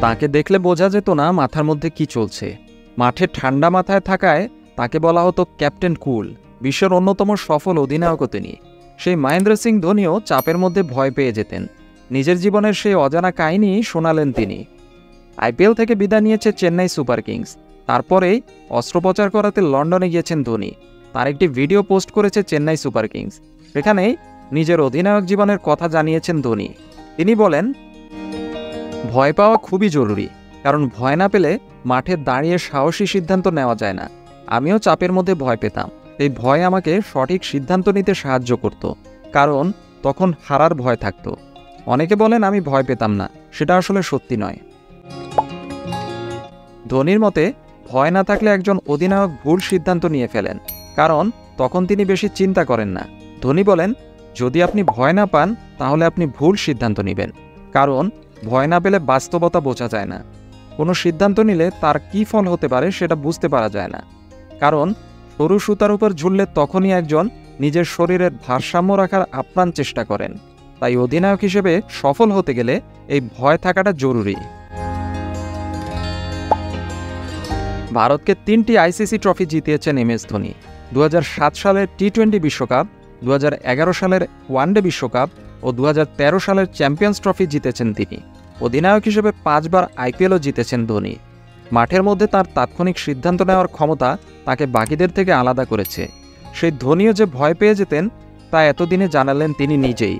তাকে দেখলে বোঝা যেত না মাথার মধ্যে কি চলছে। মাঠে ঠান্ডা মাথায় থাকায় তাকে বলা হতো ক্যাপ্টেন কুল। বিশ্বের অন্যতম সফল অধিনায়কও তিনি। সেই মহেন্দ্র সিং ধোনিও চাপের মধ্যে ভয় পেয়ে যেতেন। নিজের জীবনের সেই অজানা কাহিনী শোনালেন তিনি। আইপিএল থেকে বিদায় নিয়েছে চেন্নাই সুপার কিংস। তারপরেই অস্ত্রোপচার করাতে লন্ডনে গিয়েছেন ধোনি। তার একটি ভিডিও পোস্ট করেছে চেন্নাই সুপার কিংস। সেখানেই নিজের অধিনায়ক জীবনের কথা জানিয়েছেন ধোনি। তিনি বলেন, ভয় পাওয়া খুবই জরুরি, কারণ ভয় না পেলে মাঠে দাঁড়িয়ে সাহসী সিদ্ধান্ত নেওয়া যায় না। আমিও চাপের মধ্যে ভয় পেতাম। এই ভয় আমাকে সঠিক সিদ্ধান্ত নিতে সাহায্য করত, কারণ তখন হারার ভয় থাকত। অনেকে বলেন আমি ভয় পেতাম না, সেটা আসলে সত্যি নয়। ধোনির মতে ভয় না থাকলে একজন অধিনায়ক ভুল সিদ্ধান্ত নিয়ে ফেলেন, কারণ তখন তিনি বেশি চিন্তা করেন না। ধোনি বলেন, যদি আপনি ভয় না পান তাহলে আপনি ভুল সিদ্ধান্ত নেবেন, কারণ ভয় না পেলে বাস্তবতা বোঝা যায় না। কোনো সিদ্ধান্ত নিলে তার কী ফল হতে পারে সেটা বুঝতে পারা যায় না, কারণ সরু সুতার উপর ঝুললে তখনই একজন নিজের শরীরের ভারসাম্য রাখার আপ্রাণ চেষ্টা করেন। তাই অধিনায়ক হিসেবে সফল হতে গেলে এই ভয় থাকাটা জরুরি। ভারতকে 3টি আইসিসি ট্রফি জিতিয়েছেন এমএস ধোনি। 2007 সালের টি-20 বিশ্বকাপ, 2011 সালের ওয়ানডে বিশ্বকাপ ও 2013 সালের চ্যাম্পিয়ন্স ট্রফি জিতেছেন তিনি। অধিনায়ক হিসেবে 5 বার আইপিএলও জিতেছেন ধোনি। মাঠের মধ্যে তার তাৎক্ষণিক সিদ্ধান্ত নেওয়ার ক্ষমতা তাকে বাকিদের থেকে আলাদা করেছে। সেই ধোনিও যে ভয় পেয়ে যেতেন তা এতদিনে জানালেন তিনি নিজেই।